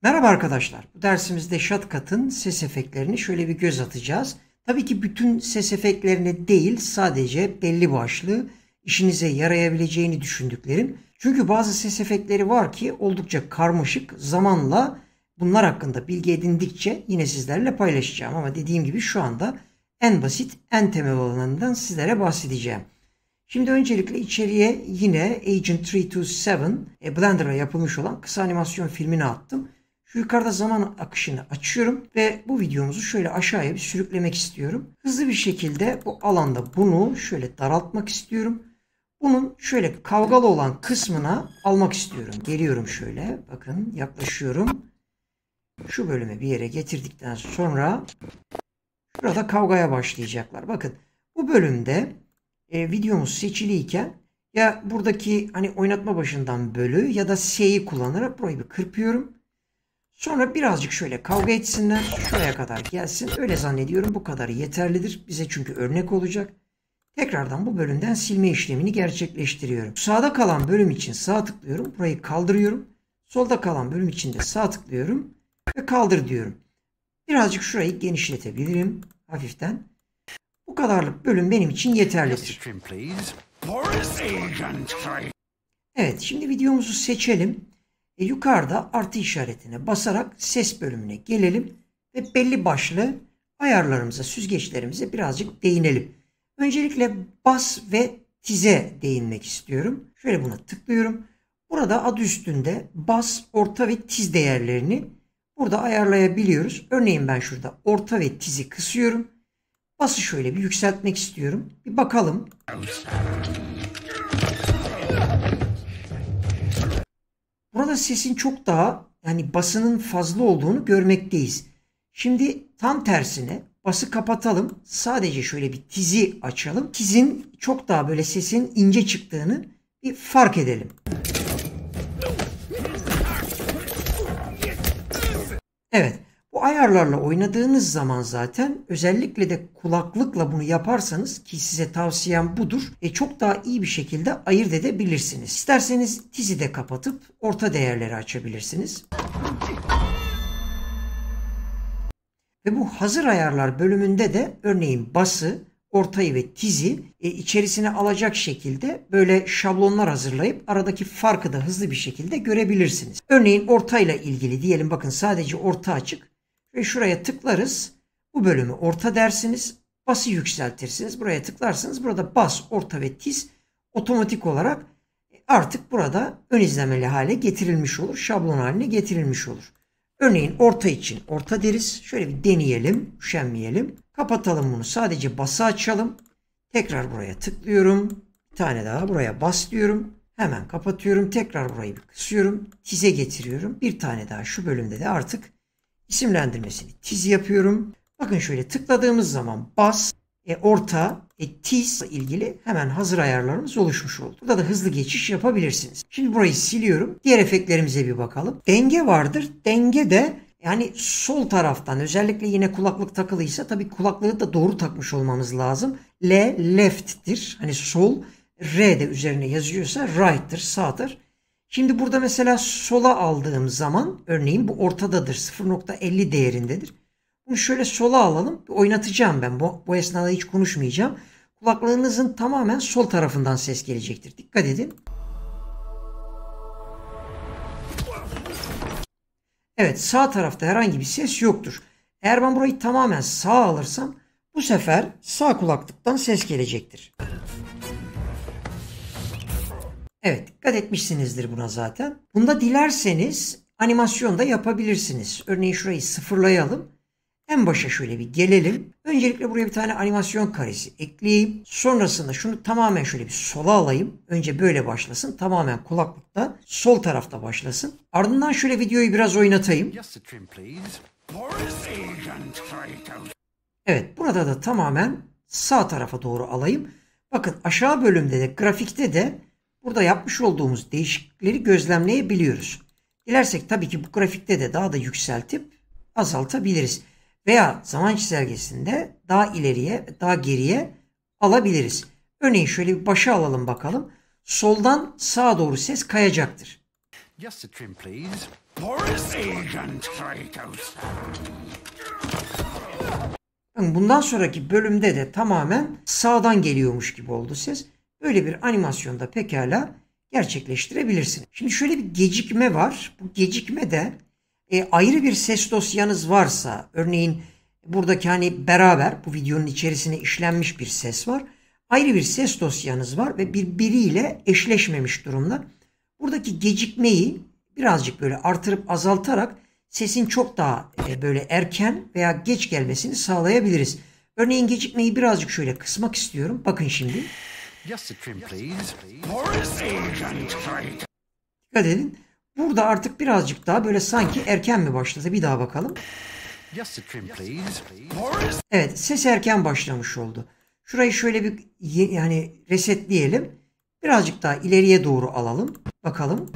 Merhaba arkadaşlar. Bu dersimizde Shotcut'ın ses efektlerini şöyle bir göz atacağız. Tabii ki bütün ses efektlerini değil, sadece belli başlı işinize yarayabileceğini düşündüklerim. Çünkü bazı ses efektleri var ki oldukça karmaşık. Zamanla bunlar hakkında bilgi edindikçe yine sizlerle paylaşacağım. Ama dediğim gibi şu anda en basit, en temel olanından sizlere bahsedeceğim. Şimdi öncelikle içeriye yine Agent 327 Blender'la yapılmış olan kısa animasyon filmini attım. Şu yukarıda zaman akışını açıyorum ve bu videomuzu şöyle aşağıya bir sürüklemek istiyorum. Hızlı bir şekilde bu alanda bunu şöyle daraltmak istiyorum. Bunun şöyle kavgalı olan kısmına almak istiyorum. Geliyorum şöyle, bakın yaklaşıyorum. Şu bölümü bir yere getirdikten sonra burada kavgaya başlayacaklar. Bakın bu bölümde videomuz seçiliyken ya buradaki hani oynatma başından bölü ya da S'yi kullanarak burayı bir kırpıyorum. Sonra birazcık şöyle kavga etsinler. Şuraya kadar gelsin. Öyle zannediyorum bu kadarı yeterlidir. Bize çünkü örnek olacak. Tekrardan bu bölümden silme işlemini gerçekleştiriyorum. Sağda kalan bölüm için sağ tıklıyorum. Burayı kaldırıyorum. Solda kalan bölüm için de sağ tıklıyorum. Ve kaldır diyorum. Birazcık şurayı genişletebilirim. Hafiften. Bu kadarlık bölüm benim için yeterlidir. Evet, şimdi videomuzu seçelim. Yukarıda artı işaretine basarak ses bölümüne gelelim ve belli başlı ayarlarımıza, süzgeçlerimize birazcık değinelim. Öncelikle bas ve tize değinmek istiyorum. Şöyle buna tıklıyorum. Burada adı üstünde bas, orta ve tiz değerlerini burada ayarlayabiliyoruz. Örneğin ben şurada orta ve tizi kısıyorum. Bası şöyle bir yükseltmek istiyorum. Bir bakalım. Burada sesin çok daha basının fazla olduğunu görmekteyiz. Şimdi tam tersine bası kapatalım. Sadece şöyle bir tizi açalım. Tizin çok daha böyle sesin ince çıktığını bir fark edelim. Evet. Bu ayarlarla oynadığınız zaman zaten özellikle de kulaklıkla bunu yaparsanız ki size tavsiyem budur. Çok daha iyi bir şekilde ayırt edebilirsiniz. İsterseniz tizi de kapatıp orta değerleri açabilirsiniz. Ve bu hazır ayarlar bölümünde de örneğin bası, ortayı ve tizi içerisine alacak şekilde böyle şablonlar hazırlayıp aradaki farkı da hızlı bir şekilde görebilirsiniz. Örneğin ortayla ilgili diyelim, bakın sadece orta açık. Ve şuraya tıklarız. Bu bölümü orta dersiniz. Bası yükseltirsiniz. Buraya tıklarsınız. Burada bas, orta ve tiz otomatik olarak artık burada ön izlemeli hale getirilmiş olur. Şablon haline getirilmiş olur. Örneğin orta için orta deriz. Şöyle bir deneyelim. Üşenmeyelim. Kapatalım bunu. Sadece bası açalım. Tekrar buraya tıklıyorum. Bir tane daha buraya bas diyorum. Hemen kapatıyorum. Tekrar burayı bir kısıyorum. Tize getiriyorum. Bir tane daha şu bölümde de artık isimlendirmesini tiz yapıyorum. Bakın şöyle tıkladığımız zaman bas, orta, tiz ile ilgili hemen hazır ayarlarımız oluşmuş oldu. Burada da hızlı geçiş yapabilirsiniz. Şimdi burayı siliyorum. Diğer efektlerimize bir bakalım. Denge vardır. Denge de sol taraftan, özellikle yine kulaklık takılıysa tabii kulaklığı da doğru takmış olmamız lazım. L left'tir. Hani sol, R de üzerine yazıyorsa right'tır, sağdır. Şimdi burada mesela sola aldığım zaman örneğin bu ortadadır. 0.50 değerindedir. Bunu şöyle sola alalım. Oynatacağım ben. Bu esnada hiç konuşmayacağım. Kulaklığınızın tamamen sol tarafından ses gelecektir. Dikkat edin. Evet, sağ tarafta herhangi bir ses yoktur. Eğer ben burayı tamamen sağa alırsam bu sefer sağ kulaklıktan ses gelecektir. Evet, dikkat etmişsinizdir buna zaten. Bunda dilerseniz animasyon da yapabilirsiniz. Örneğin şurayı sıfırlayalım. En başa şöyle bir gelelim. Öncelikle buraya bir tane animasyon karesi ekleyeyim. Sonrasında şunu tamamen şöyle bir sola alayım. Önce böyle başlasın. Tamamen kulaklıkta sol tarafta başlasın. Ardından şöyle videoyu biraz oynatayım. Evet, burada da tamamen sağ tarafa doğru alayım. Bakın aşağı bölümde de grafikte de burada yapmış olduğumuz değişiklikleri gözlemleyebiliyoruz. Dilersek tabii ki bu grafikte de daha da yükseltip azaltabiliriz. Veya zaman çizelgesinde daha ileriye, daha geriye alabiliriz. Örneğin şöyle bir başa alalım bakalım. Soldan sağa doğru ses kayacaktır. Bundan sonraki bölümde de tamamen sağdan geliyormuş gibi oldu ses. Böyle bir animasyonda pekala gerçekleştirebilirsiniz. Şimdi şöyle bir gecikme var. Bu gecikme de ayrı bir ses dosyanız varsa, örneğin buradaki hani beraber bu videonun içerisine işlenmiş bir ses var. Ayrı bir ses dosyanız var ve birbiriyle eşleşmemiş durumda. Buradaki gecikmeyi birazcık böyle artırıp azaltarak sesin çok daha böyle erken veya geç gelmesini sağlayabiliriz. Örneğin gecikmeyi birazcık şöyle kısmak istiyorum. Bakın şimdi. Dikkat edin. Burada artık birazcık daha böyle sanki erken mi başladı? Bir daha bakalım. Evet, ses erken başlamış oldu. Şurayı şöyle bir yani resetleyelim. Birazcık daha ileriye doğru alalım. Bakalım.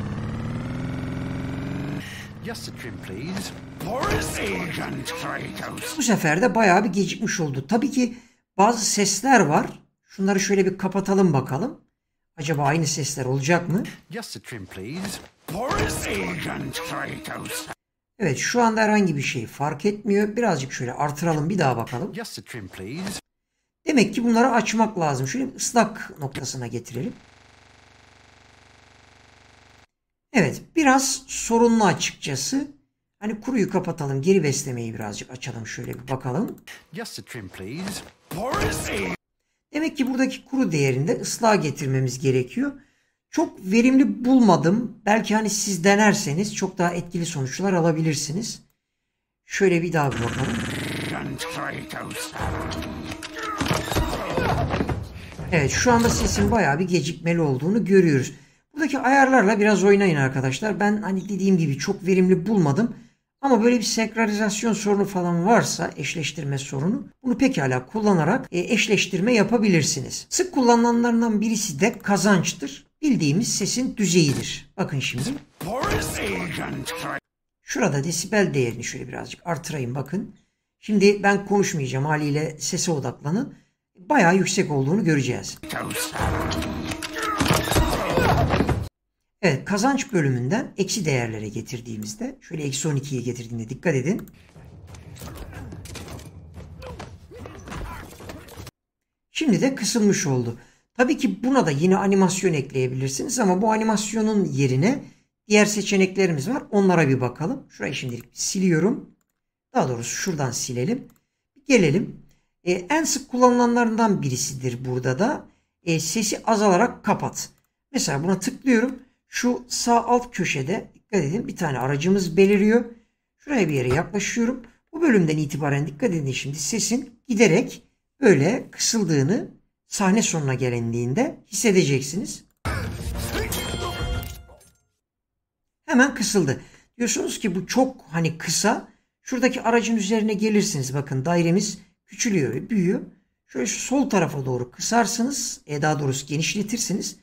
Bu sefer de bayağı bir gecikmiş oldu. Tabii ki bazı sesler var. Şunları şöyle bir kapatalım bakalım. Acaba aynı sesler olacak mı? Evet, şu anda herhangi bir şey fark etmiyor. Birazcık şöyle artıralım, bir daha bakalım. Demek ki bunları açmak lazım. Şöyle ıslak noktasına getirelim. Evet, biraz sorunlu açıkçası. Hani kuruyu kapatalım, geri beslemeyi birazcık açalım. Şöyle bir bakalım. Demek ki buradaki kuru değerinde ıslığa getirmemiz gerekiyor. Çok verimli bulmadım. Belki hani siz denerseniz çok daha etkili sonuçlar alabilirsiniz. Şöyle bir daha bir bakalım. Evet, şu anda sesin bayağı bir gecikmeli olduğunu görüyoruz. Buradaki ayarlarla biraz oynayın arkadaşlar. Ben hani dediğim gibi çok verimli bulmadım. Ama böyle bir senkronizasyon sorunu falan varsa, eşleştirme sorunu, bunu pekala kullanarak eşleştirme yapabilirsiniz. Sık kullanılanlarından birisi de kazançtır. Bildiğimiz sesin düzeyidir. Bakın şimdi. Şurada desibel değerini şöyle birazcık artırayım bakın. Şimdi ben konuşmayacağım, haliyle sese odaklanın. Bayağı yüksek olduğunu göreceğiz. Evet, kazanç bölümünden eksi değerlere getirdiğimizde, şöyle eksi 12'ye getirdiğinde dikkat edin. Şimdi de kısılmış oldu. Tabii ki buna da yine animasyon ekleyebilirsiniz ama bu animasyonun yerine diğer seçeneklerimiz var. Onlara bir bakalım. Şurayı şimdilik siliyorum. Daha doğrusu şuradan silelim. Gelelim. En sık kullanılanlarından birisidir burada da. Sesi azalarak kapat. Mesela buna tıklıyorum. Şu sağ alt köşede dikkat edin, bir tane aracımız beliriyor. Şuraya bir yere yaklaşıyorum. Bu bölümden itibaren dikkat edin, şimdi sesin giderek böyle kısıldığını sahne sonuna gelindiğinde hissedeceksiniz. Hemen kısıldı. Diyorsunuz ki bu çok hani kısa. Şuradaki aracın üzerine gelirsiniz. Bakın dairemiz küçülüyor ve büyüyor. Şöyle şu sol tarafa doğru kısarsınız. Daha doğrusu genişletirsiniz.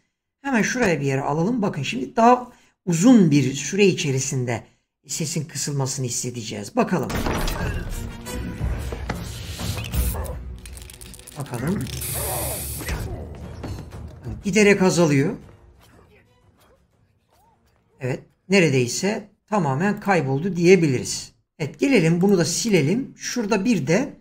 Hemen şuraya bir yere alalım. Bakın şimdi daha uzun bir süre içerisinde sesin kısılmasını hissedeceğiz. Bakalım. Bakalım. Giderek azalıyor. Evet. Neredeyse tamamen kayboldu diyebiliriz. Evet, gelelim bunu da silelim. Şurada bir de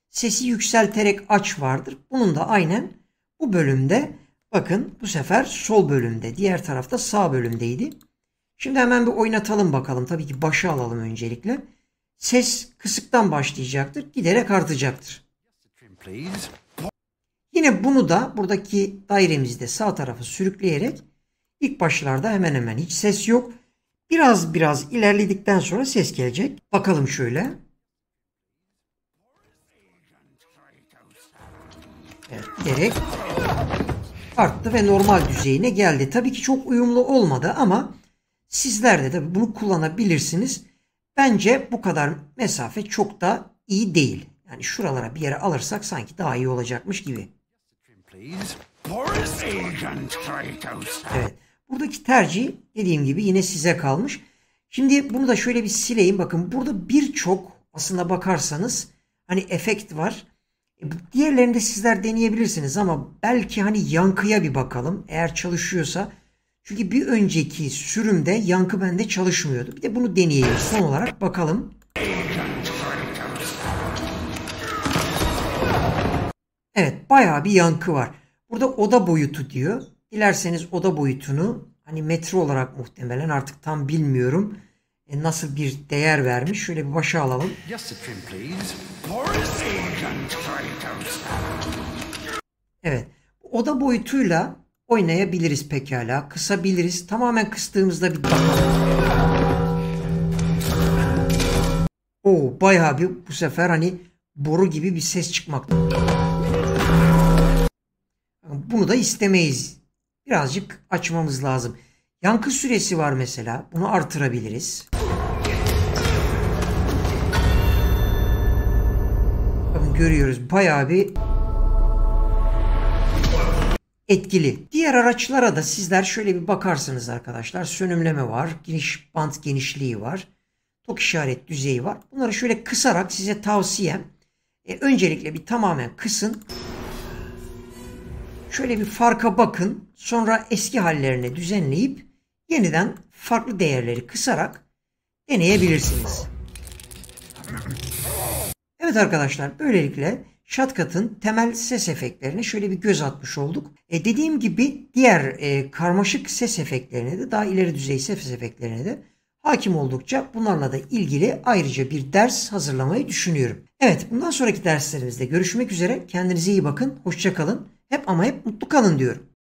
sesi yükselterek aç vardır. Bunun da aynen bu bölümde, bakın bu sefer sol bölümde, diğer tarafta sağ bölümdeydi. Şimdi hemen bir oynatalım bakalım. Tabii ki başa alalım öncelikle. Ses kısıktan başlayacaktır. Giderek artacaktır. Yine bunu da buradaki dairemizde sağ tarafa sürükleyerek ilk başlarda hemen hemen hiç ses yok. Biraz ilerledikten sonra ses gelecek. Bakalım şöyle. Evet, giderek arttı ve normal düzeyine geldi. Tabii ki çok uyumlu olmadı ama sizler de tabii bunu kullanabilirsiniz. Bence bu kadar mesafe çok da iyi değil. Yani şuralara bir yere alırsak sanki daha iyi olacakmış gibi. Evet. Buradaki tercih dediğim gibi yine size kalmış. Şimdi bunu da şöyle bir sileyim. Bakın burada birçok aslında bakarsanız hani efekt var. Diğerlerini de sizler deneyebilirsiniz ama belki hani yankıya bir bakalım. Eğer çalışıyorsa. Çünkü bir önceki sürümde yankı bende çalışmıyordu. Bir de bunu deneyelim. Son olarak bakalım. Evet, bayağı bir yankı var. Burada oda boyutu diyor. Dilerseniz oda boyutunu hani metre olarak muhtemelen artık tam bilmiyorum. Nasıl bir değer vermiş. Şöyle bir başa alalım. Evet. Oda boyutuyla oynayabiliriz pekala. Kısabiliriz. Tamamen kıstığımızda bir bakalım. Oo, bayağı bir bu sefer hani boru gibi bir ses çıkmakta. Bunu da istemeyiz. Birazcık açmamız lazım. Yankı süresi var mesela. Bunu artırabiliriz. Bakın görüyoruz. Bayağı bir etkili. Diğer araçlara da sizler şöyle bir bakarsınız arkadaşlar. Sönümleme var. Bant genişliği var. Tok işaret düzeyi var. Bunları şöyle kısarak size tavsiyem. Öncelikle bir tamamen kısın. Şöyle bir farka bakın. Sonra eski hallerine düzenleyip yeniden farklı değerleri kısarak deneyebilirsiniz. Evet arkadaşlar, böylelikle Shotcut'ın temel ses efektlerine şöyle bir göz atmış olduk. Dediğim gibi diğer karmaşık ses efektlerine de, daha ileri düzey ses efektlerine de hakim oldukça bunlarla da ilgili ayrıca bir ders hazırlamayı düşünüyorum. Evet, bundan sonraki derslerimizde görüşmek üzere. Kendinize iyi bakın. Hoşça kalın. Hep ama hep mutlu kalın diyorum.